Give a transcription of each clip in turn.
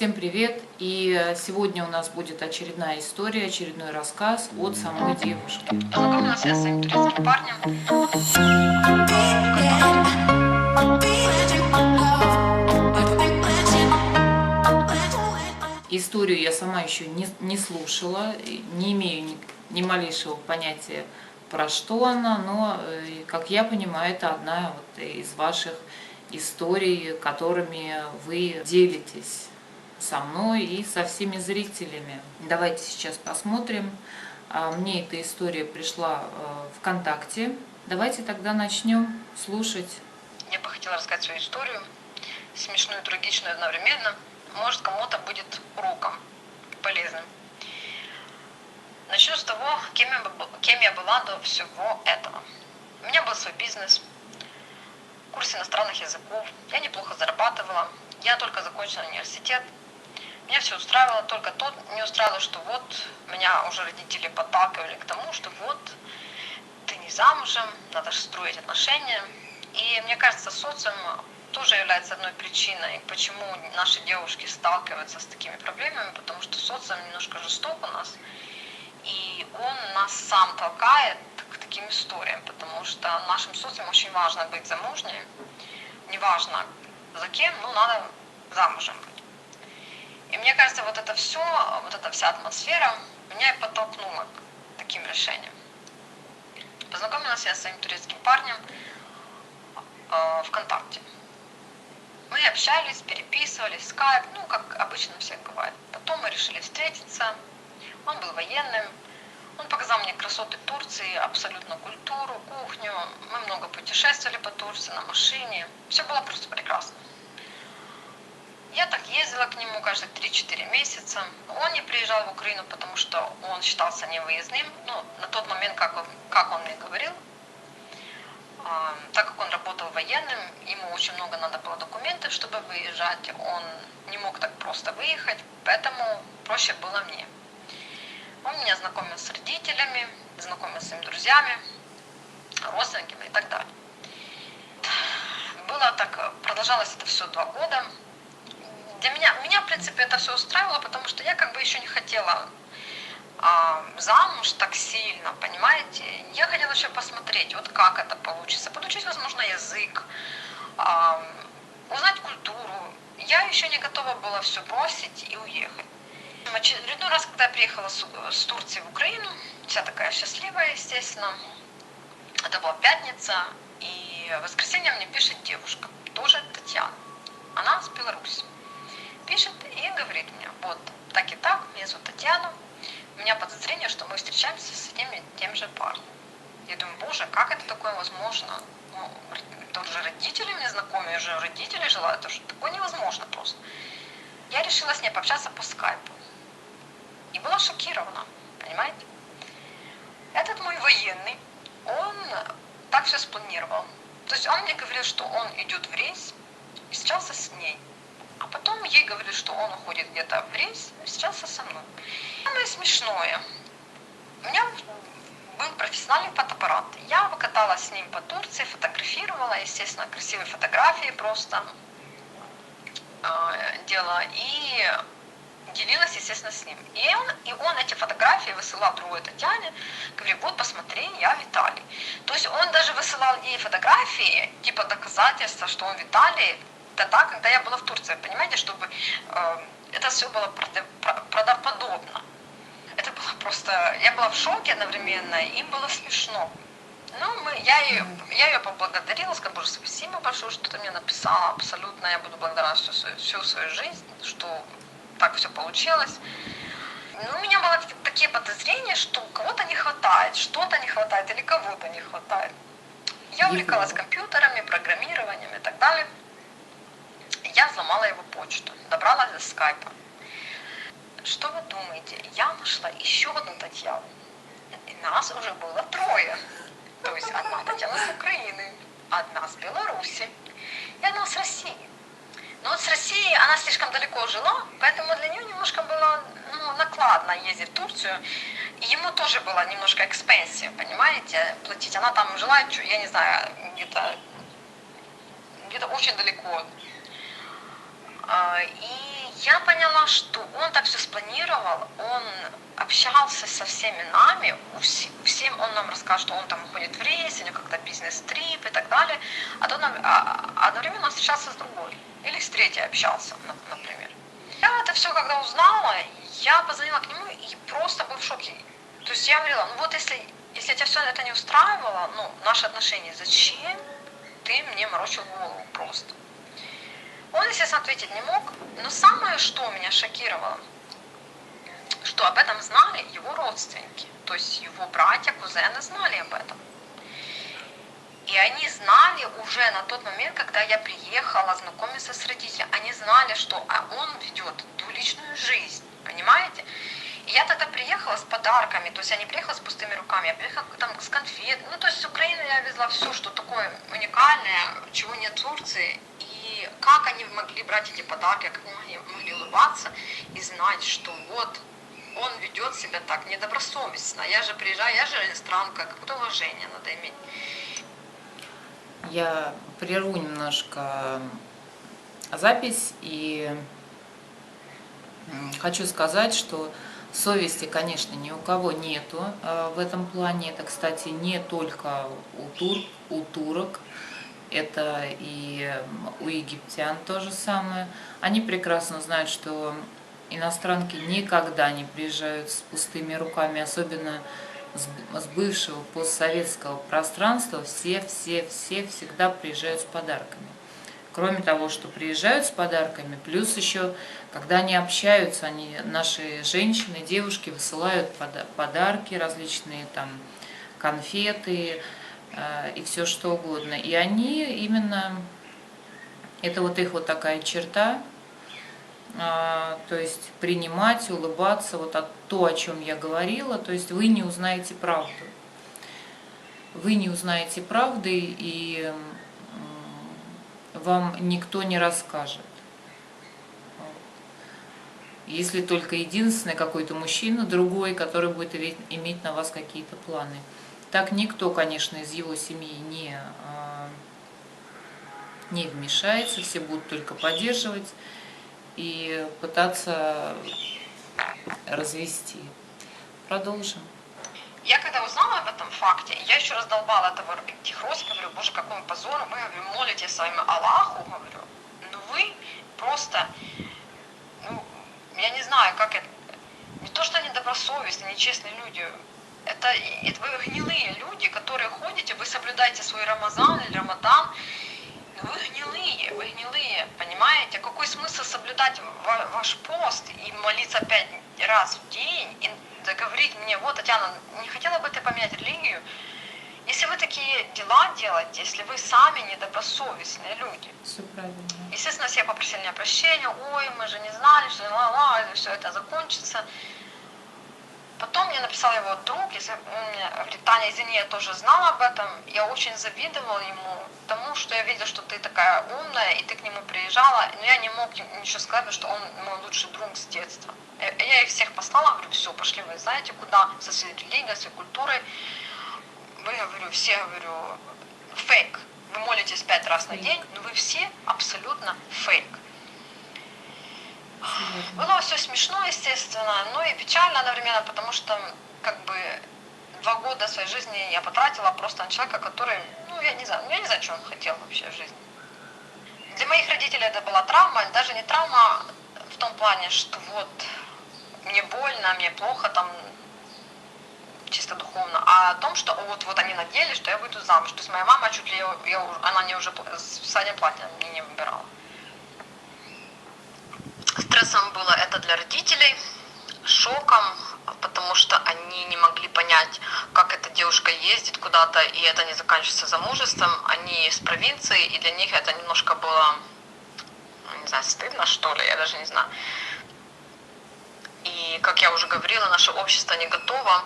Всем привет! И сегодня у нас будет очередная история, очередной рассказ от самой девушки. Познакомилась я с своим турецким парнем. Историю я сама еще не слушала, не имею ни малейшего понятия, про что она, но, как я понимаю, это одна из ваших историй, которыми вы делитесь со мной и со всеми зрителями. Давайте сейчас посмотрим. Мне эта история пришла ВКонтакте. Давайте тогда начнем слушать. Я бы хотела рассказать свою историю, смешную и трагичную одновременно. Может, кому-то будет уроком полезным. Начну с того, кем я была до всего этого. У меня был свой бизнес, курс иностранных языков. Я неплохо зарабатывала. Я только закончила университет. Меня все устраивало, только то не устраивало, что вот меня уже родители подталкивали к тому, что вот ты не замужем, надо же строить отношения. И мне кажется, социум тоже является одной причиной, почему наши девушки сталкиваются с такими проблемами, потому что социум немножко жесток у нас, и он нас сам толкает к таким историям, потому что нашим социумом очень важно быть замужней, неважно за кем, но надо замужем быть. И мне кажется, вот это все, вот эта вся атмосфера меня и подтолкнула к таким решениям. Познакомилась я с своим турецким парнем ВКонтакте. Мы общались, переписывались, скайп, как обычно всех бывает. Потом мы решили встретиться. Он был военным. Он показал мне красоты Турции, абсолютно культуру, кухню. Мы много путешествовали по Турции на машине. Все было просто прекрасно. Я так ездила к нему каждые 3-4 месяца. Он не приезжал в Украину, потому что он считался невыездным. На тот момент, как он мне говорил, так как он работал военным, ему очень много надо было документов, чтобы выезжать. Он не мог так просто выехать, поэтому проще было мне. Он меня знакомил с родителями, знакомил с своими друзьями, родственниками и так далее. Было так, продолжалось это все 2 года. Меня, в принципе, это все устраивало, потому что я еще не хотела замуж так сильно, понимаете? Я хотела еще посмотреть, вот как это получится, подучить, возможно, язык, узнать культуру. Я еще не готова была все бросить и уехать. Очередной раз, когда я приехала с Турции в Украину, вся такая счастливая, естественно, это была пятница, и в воскресенье мне пишет девушка, тоже Татьяна, она с Беларуси. Пишет и говорит мне, вот так и так, меня зовут Татьяна, у меня подозрение, что мы встречаемся с тем же парнем. Я думаю, боже, как это такое возможно? Это уже родители мне знакомые, уже родители желают, это же такое невозможно просто. Я решила с ней пообщаться по скайпу. И была шокирована, понимаете? Этот мой военный, он так все спланировал. То есть он мне говорил, что он идет в рейс и встречался с ней. А потом ей говорили, что он уходит где-то в рейс и встречался со мной. Самое смешное. У меня был профессиональный фотоаппарат. Я выкаталась с ним по Турции, фотографировала, естественно, красивые фотографии просто делала и делилась, естественно, с ним. И он эти фотографии высылал другой Татьяне, говорит, вот посмотри, я в Италии. То есть он даже высылал ей фотографии, типа доказательства, что он в Италии, тогда, когда я была в Турции, понимаете, чтобы это все было правдоподобно. Это было просто, я была в шоке одновременно, им было смешно. Я ее поблагодарила, сказала, боже, спасибо большое, что ты мне написала, абсолютно, я буду благодарна всю свою жизнь, что так все получилось. У меня были такие подозрения, что кого-то не хватает, что-то не хватает или кого-то не хватает. Я увлекалась компьютерами, программированием и так далее. Я взломала его почту, добралась до скайпа. Что вы думаете? Я нашла еще одну Татьяну. И нас уже было 3. То есть одна Татьяна с Украины, одна с Беларуси и одна с России. Но вот с Россией она слишком далеко жила, поэтому для нее немножко было накладно ездить в Турцию. И ему тоже было немножко экспенсия, понимаете, платить. Она там жила, я не знаю, где-то очень далеко. И я поняла, что он так все спланировал, он общался со всеми нами, всем он нам расскажет, что он там уходит в рейс, или как-то бизнес-трип и так далее, а то одновременно он встречался с другой, или с третьей общался, например. Я это все когда узнала, я позвонила к нему и просто был в шоке. То есть я говорила, ну вот если тебя все это не устраивало, ну, наши отношения, зачем ты мне морочил голову просто? Он, естественно, ответить не мог, но самое, что меня шокировало, что об этом знали его родственники, то есть его братья, кузены знали об этом. И они знали уже на тот момент, когда я приехала знакомиться с родителями, они знали, что он ведет двуличную жизнь, понимаете? И я тогда приехала с подарками, то есть я не приехала с пустыми руками, я приехала там с конфет, ну то есть с Украины я везла все, что такое уникальное, чего нет в Турции. И как они могли брать эти подарки, как они могли улыбаться и знать, что вот он ведет себя так недобросовестно. Я же приезжаю, я же иностранка, какое-то уважение надо иметь. Я прерву немножко запись и хочу сказать, что совести, конечно, ни у кого нету в этом плане. Это, кстати, не только у турок, это и у египтян то же самое. Они прекрасно знают, что иностранки никогда не приезжают с пустыми руками, особенно с бывшего постсоветского пространства. Все всегда приезжают с подарками. Кроме того, что приезжают с подарками, плюс еще, когда они общаются, наши женщины, девушки высылают подарки различные, там, конфеты и все что угодно. И они именно, это вот их вот такая черта, то есть принимать, улыбаться, вот то, о чем я говорила, то есть вы не узнаете правду. Вы не узнаете правды, и вам никто не расскажет. Если только единственный какой-то мужчина, другой, который будет иметь на вас какие-то планы. Так никто, конечно, из его семьи не вмешается, все будут только поддерживать и пытаться развести. Продолжим. Я когда узнала об этом факте, я еще раздолбала этих родственников, говорю, боже, какой позор, вы, говорю, молитесь своим Аллаху, говорю, ну вы просто, ну, я не знаю, как это, не то, что они добросовестные, нечестные люди, это вы гнилые люди, которые ходите, вы соблюдаете свой Рамазан или Рамадан, но вы гнилые, понимаете? Какой смысл соблюдать ваш пост и молиться 5 раз в день, и говорить мне, вот, Татьяна, не хотела бы ты поменять религию? Если вы такие дела делаете, если вы сами недобросовестные люди. Все правильно. Естественно, все попросили меня прощения, ой, мы же не знали, что все это закончится. Потом мне написал его друг, если он мне говорит, Таня, извини, я тоже знала об этом, я очень завидовала ему, тому, что я видела, что ты такая умная, и ты к нему приезжала, но я не мог ничего сказать, потому что он мой лучший друг с детства. Я их всех послала, говорю, все, пошли вы знаете куда, со своей религией, своей культурой. Вы, говорю, все, говорю, фейк. Вы молитесь 5 раз на день, но вы все абсолютно фейк. Было все смешно, естественно, но и печально одновременно, потому что, как бы, 2 года своей жизни я потратила просто на человека, который, ну, я не знаю, что он хотел вообще в жизни. Для моих родителей это была травма, даже не травма в том плане, что вот, мне больно, мне плохо там, чисто духовно, а о том, что вот они надеялись, что я выйду замуж. То есть моя мама чуть ли, она мне уже в заднем платье мне не выбирала. Стрессом было это для родителей, шоком, потому что они не могли понять, как эта девушка ездит куда-то, и это не заканчивается замужеством. Они из провинции, и для них это немножко было, не знаю, стыдно, что ли, я даже не знаю. И, как я уже говорила, наше общество не готово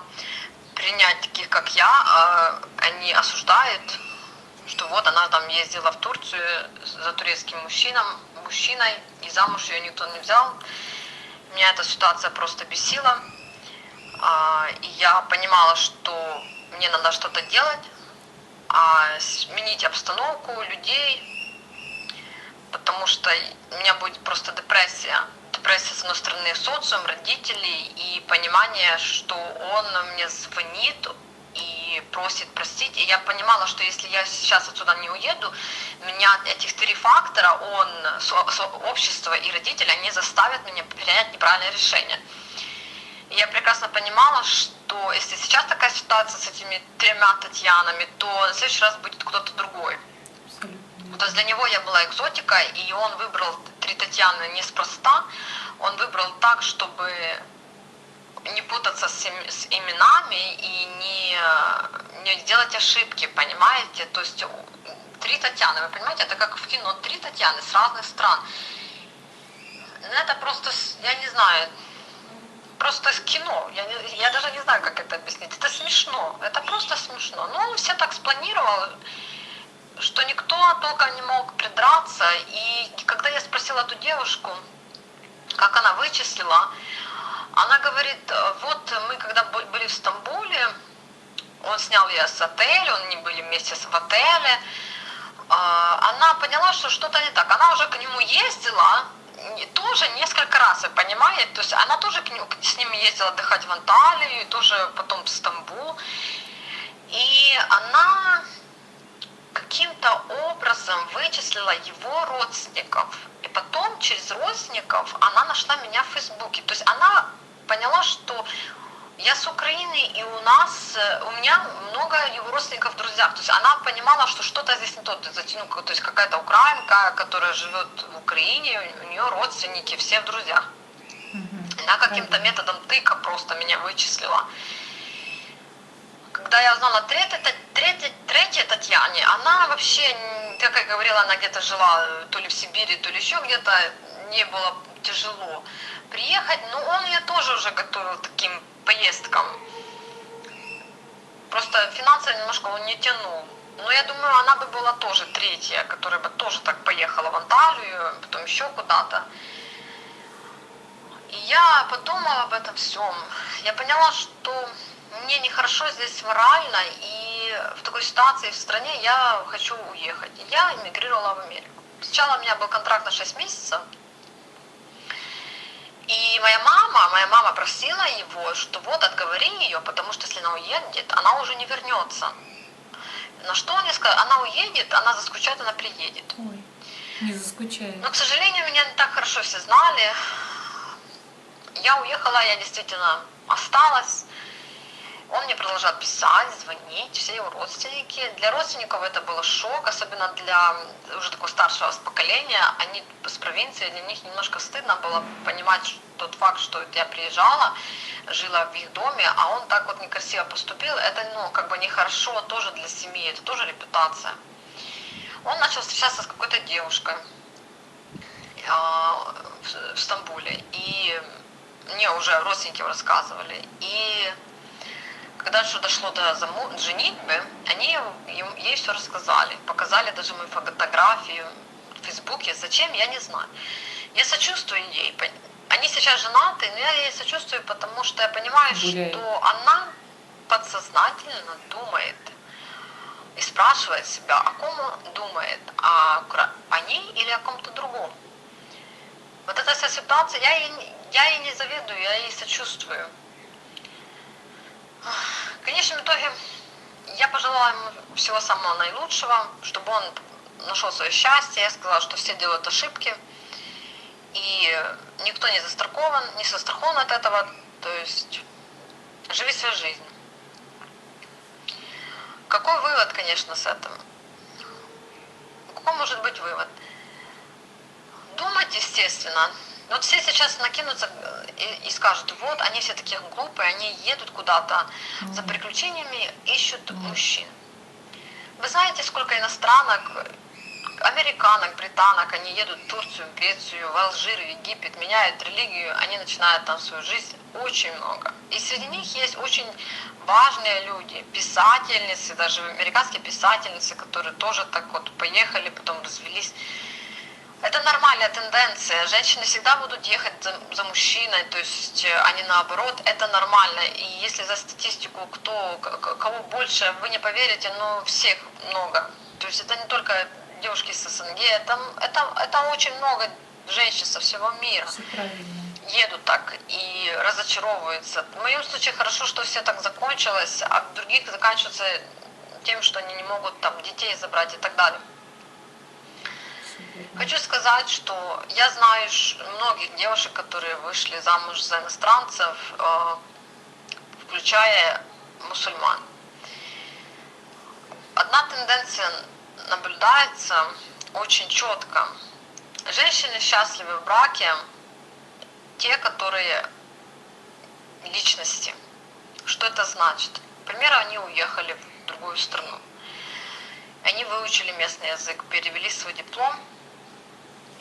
принять таких, как я. Они осуждают, что вот она там ездила в Турцию за турецким мужчиной, и замуж ее никто не взял. Меня эта ситуация просто бесила. И я понимала, что мне надо что-то делать, сменить обстановку, людей, потому что у меня будет просто депрессия до прессия, с одной стороны, социум, родителей и понимание, что он мне звонит и просит простить. И я понимала, что если я сейчас отсюда не уеду, меня этих три фактора, общество и родители, они заставят меня принять неправильное решение. И я прекрасно понимала, что если сейчас такая ситуация с этими тремя Татьянами, то в следующий раз будет кто-то другой. Абсолютно. То есть для него я была экзотика, и он выбрал три Татьяны неспроста. Он выбрал так, чтобы не путаться с именами и не делать ошибки, понимаете? То есть три Татьяны, вы понимаете, это как в кино, три Татьяны с разных стран. Ну, это просто, я не знаю, просто кино. Я даже не знаю, как это объяснить. Это смешно, это просто смешно. Но он все так спланировал, что никто толком не мог придраться. И когда я спросила эту девушку, как она вычислила, она говорит, вот мы когда были в Стамбуле, он снял ее с отеля, они были вместе в отеле, она поняла, что что-то не так. Она уже к нему ездила, тоже несколько раз, вы понимаете, то есть она тоже с ним ездила отдыхать в Анталию, тоже потом в Стамбул, и она каким-то образом вычислила его родственников, и потом через родственников она нашла меня в Фейсбуке, то есть она поняла, что я с Украины, и у меня много его родственников в друзьях. То есть она понимала, что что-то здесь не то. То есть какая-то украинка, которая живет в Украине, у нее родственники, все в друзьях. Она каким-то методом тыка просто меня вычислила. Когда я узнала третьей Татьяне, она вообще, как я говорила, она где-то жила то ли в Сибири, то ли еще где-то, не было тяжело приехать, но он ее тоже уже готовил таким поездкам. Просто финансово немножко он не тянул. Но я думаю, она бы была тоже третья, которая бы тоже так поехала в Анталию, потом еще куда-то. И я подумала об этом всем. Я поняла, что мне нехорошо здесь морально, и в такой ситуации в стране я хочу уехать. Я эмигрировала в Америку. Сначала у меня был контракт на 6 месяцев. И моя мама просила его, что вот отговори ее, потому что если она уедет, она уже не вернется. На что он мне сказал, она уедет, она заскучает, она приедет. Ой, не заскучает. Но, к сожалению, меня не так хорошо все знали. Я уехала, я действительно осталась. Он мне продолжал писать, звонить, все его родственники. Для родственников это был шок, особенно для уже такого старшего поколения. Они с провинции, для них немножко стыдно было понимать тот факт, что я приезжала, жила в их доме, а он так вот некрасиво поступил. Это, как бы нехорошо тоже для семьи, это тоже репутация. Он начал встречаться с какой-то девушкой в Стамбуле, и мне уже родственники рассказывали. И когда что дошло до женитьбы, они ей все рассказали, показали даже мою фотографию в Фейсбуке. Зачем, я не знаю. Я сочувствую ей. Они сейчас женаты, но я ей сочувствую, потому что я понимаю, что она подсознательно думает и спрашивает себя, о ком он думает, о ней или о ком-то другом. Вот эта вся ситуация, я ей не завидую, я ей сочувствую. В конечном итоге я пожелала ему всего самого наилучшего, чтобы он нашел свое счастье. Я сказала, что все делают ошибки, и никто не застрахован от этого. То есть живи свою жизнь. Какой вывод, конечно, с этого? Какой может быть вывод? Думать, естественно. Вот все сейчас накинутся и скажут, вот, они все такие глупые, они едут куда-то за приключениями, ищут мужчин. Вы знаете, сколько иностранок, американок, британок, они едут в Турцию, в Грецию, в Алжир, в Египет, меняют религию, они начинают там свою жизнь, очень много. И среди них есть очень важные люди, писательницы, даже американские писательницы, которые тоже так вот поехали, потом развелись. Это нормальная тенденция. Женщины всегда будут ехать за мужчиной, то есть, а не наоборот. Это нормально. И если за статистику, кого больше, вы не поверите, но всех много. То есть это не только девушки с СНГ, это очень много женщин со всего мира Все правильно. едут так и разочаровываются. В моем случае хорошо, что все так закончилось, а в других заканчивается тем, что они не могут там детей забрать и так далее. Хочу сказать, что я знаю многих девушек, которые вышли замуж за иностранцев, включая мусульман. Одна тенденция наблюдается очень четко. Женщины счастливы в браке, те, которые личности. Что это значит? К примеру, они уехали в другую страну. Они выучили местный язык, перевели свой диплом,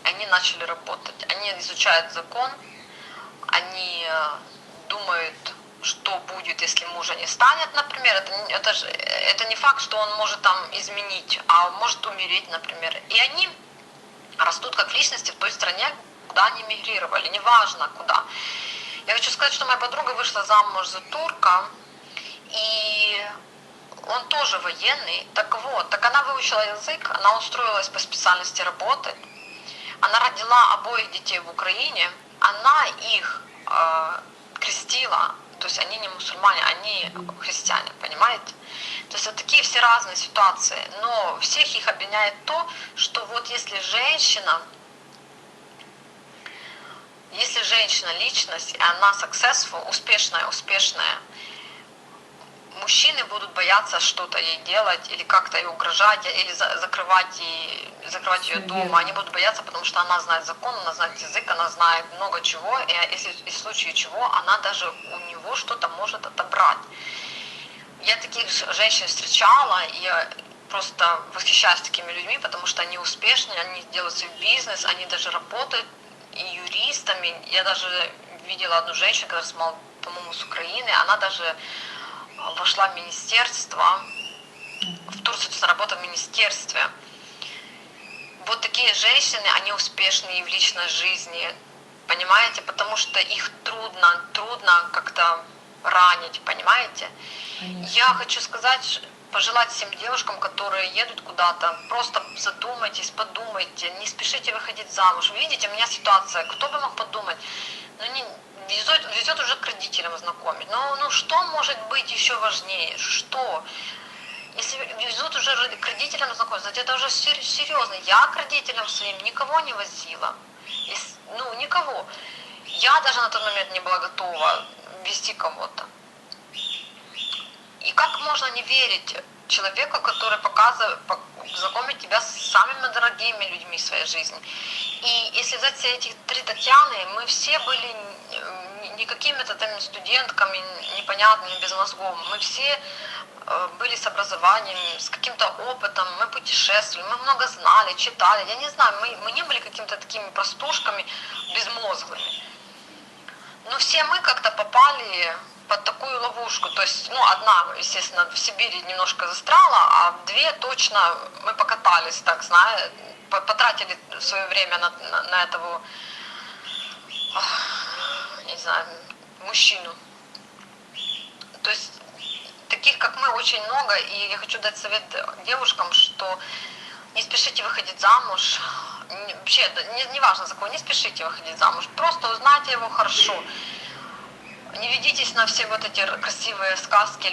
они начали работать. Они изучают закон, они думают, что будет, если мужа не станет, например. Это не факт, что он может там изменить, а может умереть, например. И они растут как личности в той стране, куда они мигрировали, неважно куда. Я хочу сказать, что моя подруга вышла замуж за турка, и он тоже военный. Так вот, так она выучила язык, она устроилась по специальности работать, она родила обоих детей в Украине, она их крестила, то есть они не мусульмане, они христиане, понимаете? То есть вот такие все разные ситуации, но всех их объединяет то, что вот если женщина личность, и она successful, успешная, мужчины будут бояться что-то ей делать, или как-то ей угрожать, или закрывать ее дома. Они будут бояться, потому что она знает закон, она знает язык, она знает много чего, и если в случае чего, она даже у него что-то может отобрать. Я таких женщин встречала, и я просто восхищаюсь такими людьми, потому что они успешные, они делают свой бизнес, они даже работают и юристами. Я даже видела одну женщину, которая, по-моему, с Украины, она даже вошла в министерство, в Турции, то есть работа в министерстве. Вот такие женщины, они успешные в личной жизни, понимаете, потому что их трудно как-то ранить, понимаете. Конечно. Я хочу сказать, пожелать всем девушкам, которые едут куда-то, просто задумайтесь, подумайте, не спешите выходить замуж. Вы видите, у меня ситуация, кто бы мог подумать, везет уже к родителям знакомить. Ну что может быть еще важнее? Что? Если везут уже к родителям знакомиться, это уже серьезно. Я к родителям своим никого не возила. Никого. Я даже на тот момент не была готова вести кого-то. И как можно не верить человеку, который знакомит тебя с самыми дорогими людьми в своей жизни? И если взять все эти 3 Татьяны, мы все были не какими-то там студентками непонятными, без мозгов. Мы все были с образованием, с каким-то опытом, мы путешествовали, мы много знали, читали. Я не знаю, мы не были какими-то такими простушками безмозглыми. Но все мы как-то попали под такую ловушку. То есть, одна, естественно, в Сибири немножко застряла, а 2 точно мы покатались, так, знаете, потратили свое время на этого, не знаю, мужчину. То есть таких, как мы, очень много, и я хочу дать совет девушкам, что не спешите выходить замуж. Вообще, не важно за кого, не спешите выходить замуж. Просто узнайте его хорошо. Не ведитесь на все вот эти красивые сказки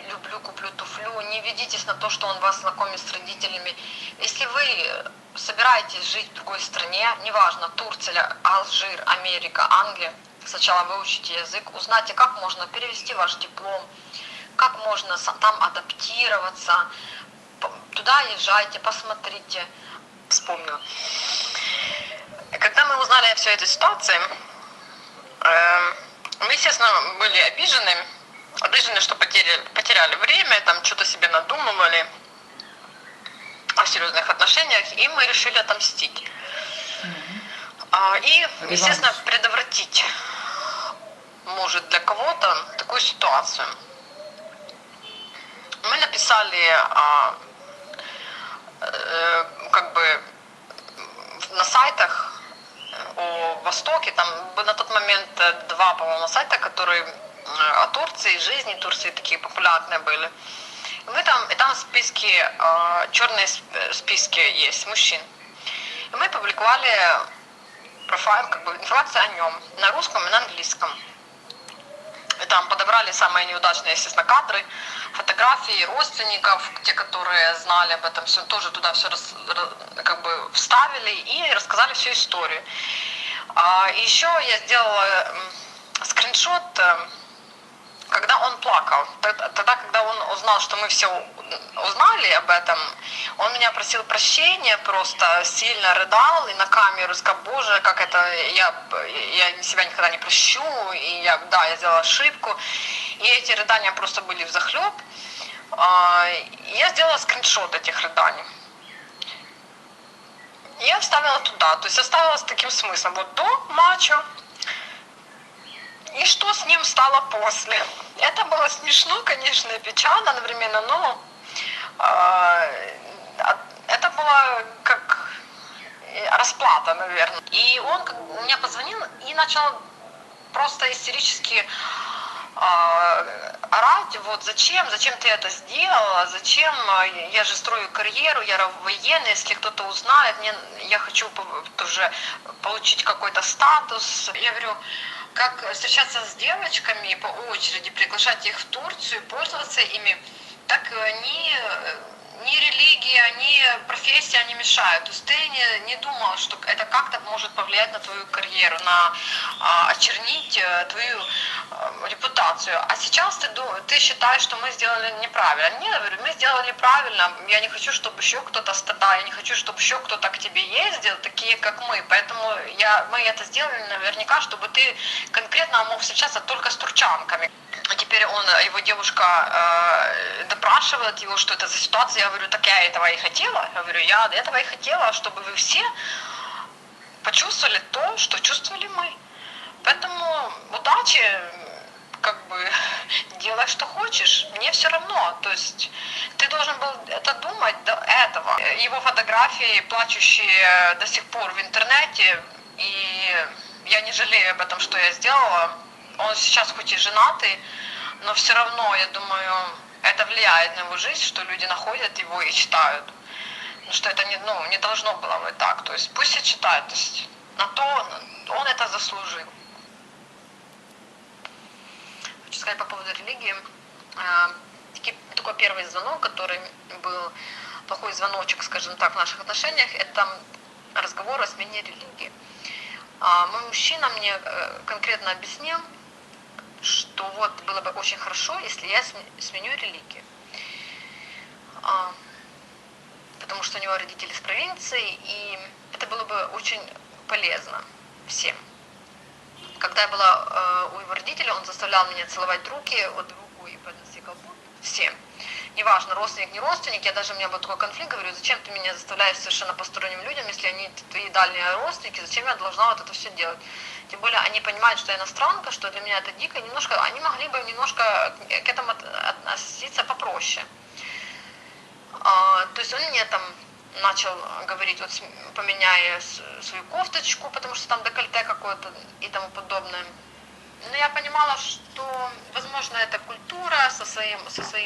«люблю, куплю, туфлю». Не ведитесь на то, что он вас знакомит с родителями. Если вы собираетесь жить в другой стране, неважно, Турция, Алжир, Америка, Англия, сначала выучите язык, узнайте, как можно перевести ваш диплом, как можно там адаптироваться. Туда езжайте, посмотрите. Вспомнила. Когда мы узнали о всей этой ситуации, мы, естественно, были обижены, что потеряли время, там что-то себе надумывали о серьезных отношениях, и мы решили отомстить. И, естественно, предотвратить, может, для кого-то такую ситуацию. Мы написали на сайтах о Востоке, там было на тот момент 2, по-моему, сайта, которые о Турции, жизни Турции такие популярные были. И там списки, черные списки есть мужчин. И мы публиковали профайл, как бы информация о нем на русском и на английском. И там подобрали самые неудачные, естественно, кадры, фотографии родственников, те, которые знали об этом все, тоже туда все как бы вставили и рассказали всю историю. И еще я сделала скриншот, когда он плакал. Тогда, когда он узнал, что мы все узнали об этом, он меня просил прощения, просто сильно рыдал и на камеру сказал: боже, как это, я себя никогда не прощу, и я сделала ошибку. И эти рыдания просто были взахлеб. И я сделала скриншот этих рыданий. И я вставила туда, то есть оставила с таким смыслом: вот до матча, и что с ним стало после. Это было смешно, конечно, и печально одновременно, но это было как расплата, наверное. И он мне позвонил и начал просто истерически орать: вот зачем ты это сделала, зачем, я же строю карьеру, я военный, если кто-то узнает, я хочу тоже получить какой-то статус. Я говорю: как встречаться с девочками по очереди, приглашать их в Турцию, пользоваться ими, так ни религия, ни профессия не мешают. То есть ты не думал, что это как-то может повлиять на твою карьеру, очернить твою репутацию. А сейчас ты считаешь, что мы сделали неправильно. Нет, говорю, мы сделали правильно. Я не хочу, чтобы еще кто-то страдал, я не хочу, чтобы еще кто-то к тебе ездил, такие как мы. Поэтому мы это сделали наверняка, чтобы ты конкретно мог встречаться только с турчанками. А теперь его девушка допрашивает его, что это за ситуация. Я говорю: так я этого и хотела. Я говорю: я этого и хотела, чтобы вы все почувствовали то, что чувствовали мы. Поэтому удачи, как бы делай, что хочешь, мне все равно. То есть ты должен был это думать до этого. Его фотографии, плачущие до сих пор в интернете, и я не жалею об этом, что я сделала. Он сейчас хоть и женатый, но все равно, я думаю, это влияет на его жизнь, что люди находят его и читают. Что это не должно было быть так. То есть пусть и читают. То есть на то он это заслужил. Хочу сказать по поводу религии. Такой первый звонок, который был плохой звоночек, скажем так, в наших отношениях, это разговор о смене религии. Мой мужчина мне конкретно объяснил, что вот было бы очень хорошо, если я сменю религию. Потому что у него родители с провинции, и это было бы очень полезно всем. Когда я была у его родителей, он заставлял меня целовать руки от руку и поднести колбу всем. Неважно, родственник, не родственник, у меня был такой конфликт, говорю: зачем ты меня заставляешь совершенно посторонним людям, если они твои дальние родственники, зачем я должна вот это все делать? Тем более они понимают, что я иностранка, что для меня это дико, немножко, они могли бы немножко к этому относиться попроще. То есть он мне там начал говорить: вот поменяй свою кофточку, потому что там декольте какое-то и тому подобное. Но я понимала, что, возможно, это культура со своим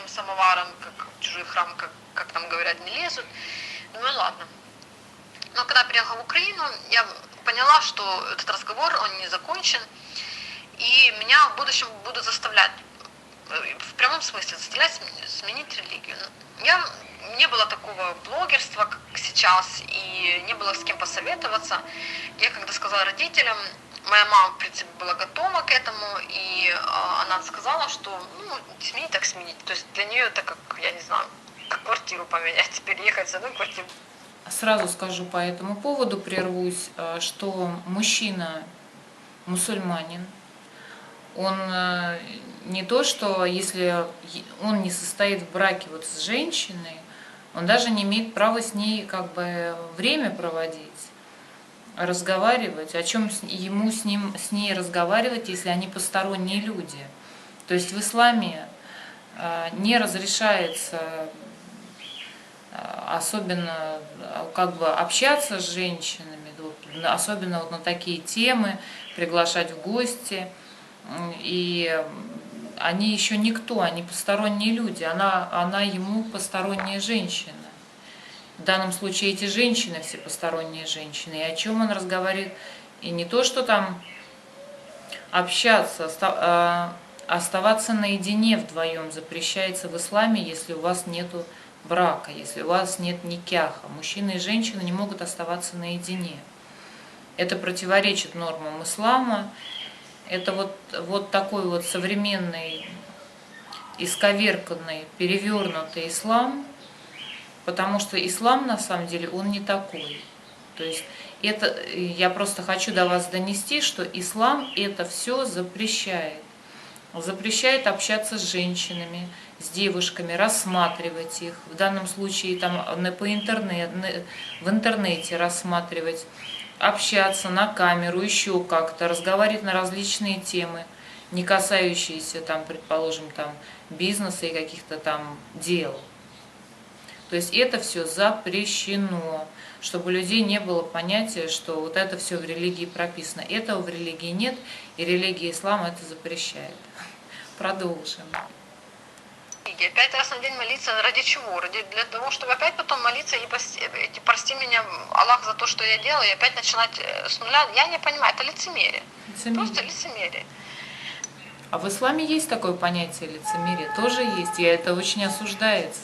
самоваром, как в чужой храм, как там говорят, не лезут. Ну и ладно. Но когда я приехала в Украину, я поняла, что этот разговор, он не закончен, и меня в будущем будут заставлять, в прямом смысле, заставлять сменить религию. Не было такого блогерства, как сейчас, и не было с кем посоветоваться. Я когда сказала родителям, моя мама, в принципе, была готова к этому, и она сказала, что сменить так сменить. То есть для нее это как, я не знаю, как квартиру поменять, переехать с одной квартиры. Сразу скажу по этому поводу, прервусь, что мужчина мусульманин, он не то, что если он не состоит в браке вот с женщиной, он даже не имеет права с ней как бы время проводить, разговаривать, о чем ему с ней разговаривать, если они посторонние люди. То есть в исламе не разрешается особенно как бы общаться с женщинами, особенно вот на такие темы, приглашать в гости. И они еще никто, они посторонние люди, она ему посторонняя женщина. В данном случае эти женщины все посторонние женщины. И о чем он разговаривает, И не то, что там общаться, оставаться наедине вдвоем запрещается в исламе, если у вас нету брака, если у вас нет никяха. Мужчина и женщина не могут оставаться наедине. Это противоречит нормам ислама. Это вот такой вот современный, исковерканный, перевернутый ислам, потому что ислам на самом деле он не такой. То есть это я просто хочу до вас донести, что ислам это все запрещает. Запрещает общаться с женщинами, с девушками, рассматривать их. В данном случае там в интернете рассматривать, общаться на камеру, еще как-то, разговаривать на различные темы, не касающиеся, там, предположим, там, бизнеса и каких-то там дел. То есть это все запрещено, чтобы у людей не было понятия, что вот это все в религии прописано. Этого в религии нет, и религия ислама это запрещает. Продолжим. И опять раз на день молиться ради чего? Для того, чтобы опять потом молиться и прости меня, Аллах, за то, что я делаю, и опять начинать с нуля. Я не понимаю, это лицемерие. Просто лицемерие. А в исламе есть такое понятие лицемерия? Тоже есть, и это очень осуждается.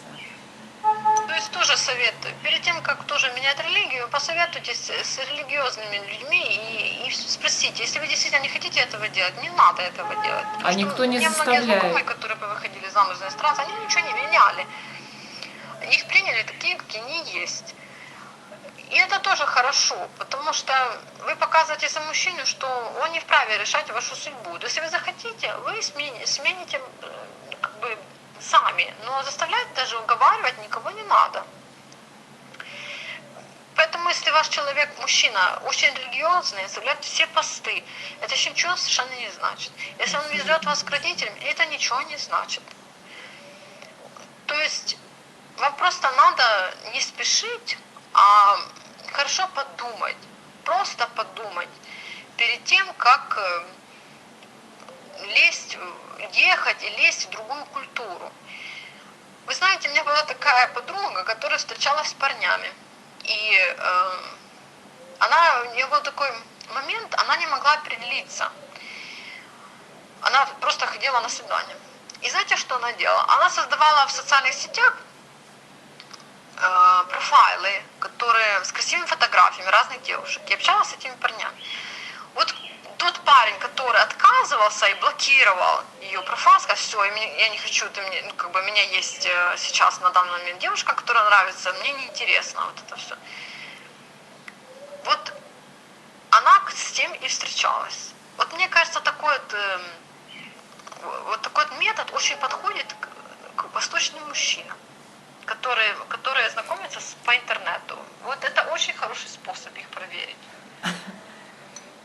То есть тоже совет. Перед тем, как тоже менять религию, посоветуйтесь с религиозными людьми и спросите, если вы действительно не хотите этого делать, не надо этого делать. А никто не заставляет. Многие знакомые, которые выходили замуж за иностранцев, они ничего не меняли. Их приняли такие, какие они есть. И это тоже хорошо, потому что вы показываете за мужчину, что он не вправе решать вашу судьбу. То если вы захотите, вы смените как бы сами, но заставлять даже уговаривать никого не надо. Поэтому, если ваш человек, мужчина, очень религиозный, соблюдает все посты, это еще ничего совершенно не значит. Если он везет вас к родителям, это ничего не значит. То есть вам просто надо не спешить, а хорошо подумать, просто подумать перед тем, как ехать и лезть в другую культуру. Вы знаете, у меня была такая подруга, которая встречалась с парнями. И у нее был такой момент, она не могла определиться. Она просто ходила на свидание. И знаете, что она делала? Она создавала в социальных сетях профайлы, которые с красивыми фотографиями разных девушек. И общалась с этими парнями. Вот тот парень, который отказывался и блокировал ее профайл, сказал, все, я не хочу, у меня есть сейчас на данный момент девушка, которая нравится, мне неинтересно вот это все. Вот она с тем и встречалась. Вот мне кажется, такой метод очень подходит к восточным мужчинам, которые знакомятся по интернету. Вот это очень хороший способ их проверить.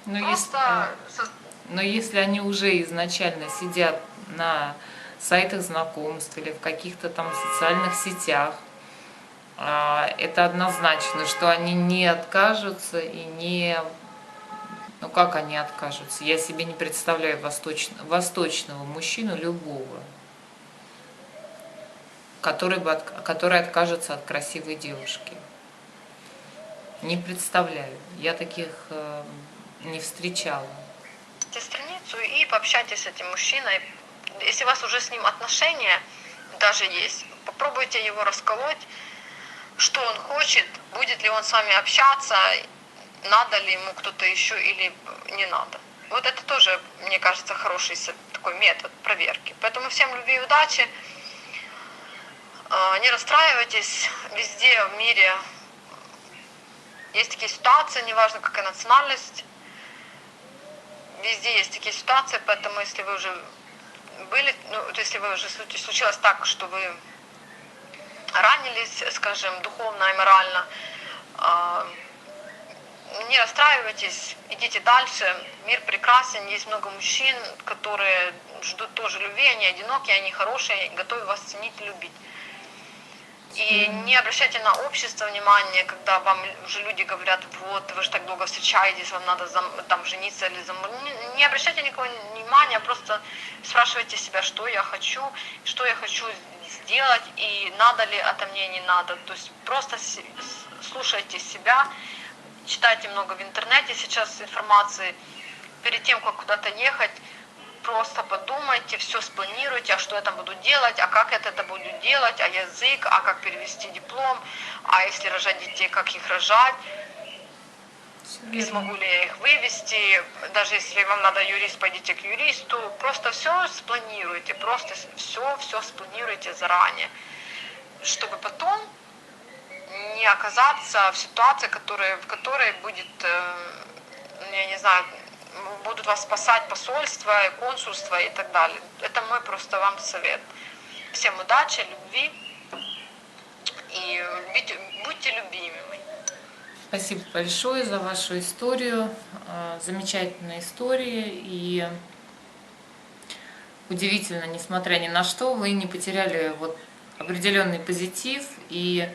Но если они уже изначально сидят на сайтах знакомств или в каких-то там социальных сетях, это однозначно, что они не откажутся и не... Ну как они откажутся? Я себе не представляю восточного мужчину любого, который откажется от красивой девушки. Не представляю. Я таких не встречала. Страницу и пообщайтесь с этим мужчиной. Если у вас уже с ним отношения даже есть, попробуйте его расколоть, что он хочет, будет ли он с вами общаться, надо ли ему кто-то еще или не надо. Вот это тоже, мне кажется, хороший такой метод проверки. Поэтому всем любви и удачи. Не расстраивайтесь, везде в мире есть такие ситуации, неважно какая национальность, везде есть такие ситуации, поэтому если вы уже если вы уже случилось так, что вы ранились, скажем, духовно и морально, не расстраивайтесь, идите дальше, мир прекрасен, есть много мужчин, которые ждут тоже любви, они одинокие, они хорошие, готовы вас ценить и любить. И не обращайте на общество внимания, когда вам уже люди говорят, вот, вы же так долго встречаетесь, вам надо там жениться или не обращайте никакого внимания, просто спрашивайте себя, что я хочу сделать, и надо ли это мне, не надо. То есть просто слушайте себя читайте много в интернете сейчас информации. Перед тем, как куда-то ехать, просто подумайте, все спланируйте, а что я там буду делать, а как я это буду делать, а язык, а как перевести диплом, а если рожать детей, как их рожать, и смогу ли я их вывести, даже если вам надо юрист, пойдите к юристу, просто все спланируйте, просто все спланируйте заранее, чтобы потом не оказаться в ситуации, в которой будет, я не знаю, будут вас спасать посольство, консульство и так далее. Это мой просто вам совет. Всем удачи, любви и будьте любимыми. Спасибо большое за вашу историю. Замечательная история. И удивительно, несмотря ни на что, вы не потеряли вот определенный позитив. И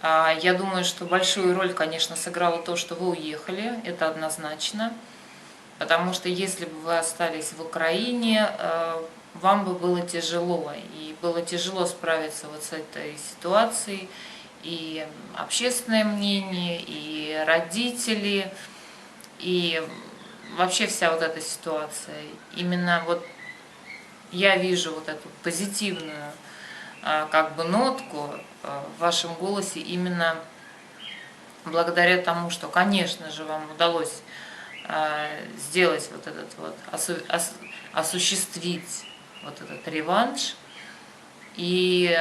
я думаю, что большую роль, конечно, сыграло то, что вы уехали. Это однозначно. Потому что если бы вы остались в Украине, вам бы было тяжело. И было тяжело справиться вот с этой ситуацией. И общественное мнение, и родители, и вообще вся вот эта ситуация. Именно вот я вижу вот эту позитивную как бы нотку в вашем голосе именно благодаря тому, что, конечно же, вам удалось сделать вот этот вот, осуществить вот этот реванш. И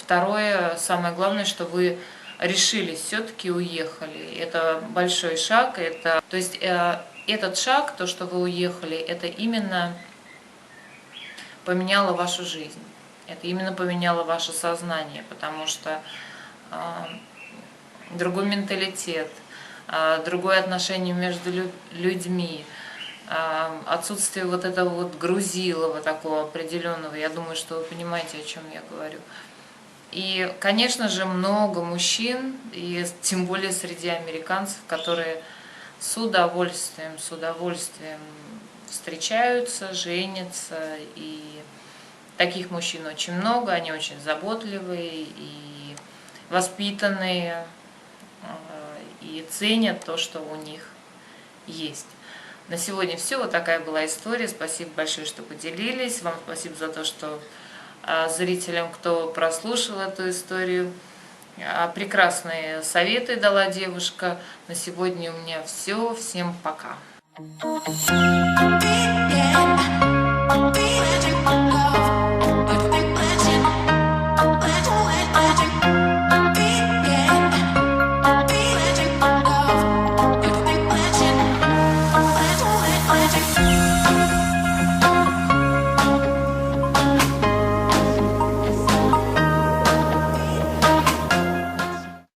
второе, самое главное, что вы решились, все-таки уехали. Это большой шаг. То есть этот шаг, то, что вы уехали, это именно поменяло вашу жизнь. Это именно поменяло ваше сознание, потому что другой менталитет, другое отношение между людьми, отсутствие вот этого вот грузилова такого определенного, я думаю, что вы понимаете, о чем я говорю. И, конечно же, много мужчин, и тем более среди американцев, которые с удовольствием встречаются, женятся, и таких мужчин очень много, они очень заботливые и воспитанные, и ценят то, что у них есть. На сегодня все. Вот такая была история. Спасибо большое, что поделились. Вам спасибо за то, что зрителям, кто прослушал эту историю, прекрасные советы дала девушка. На сегодня у меня все. Всем пока.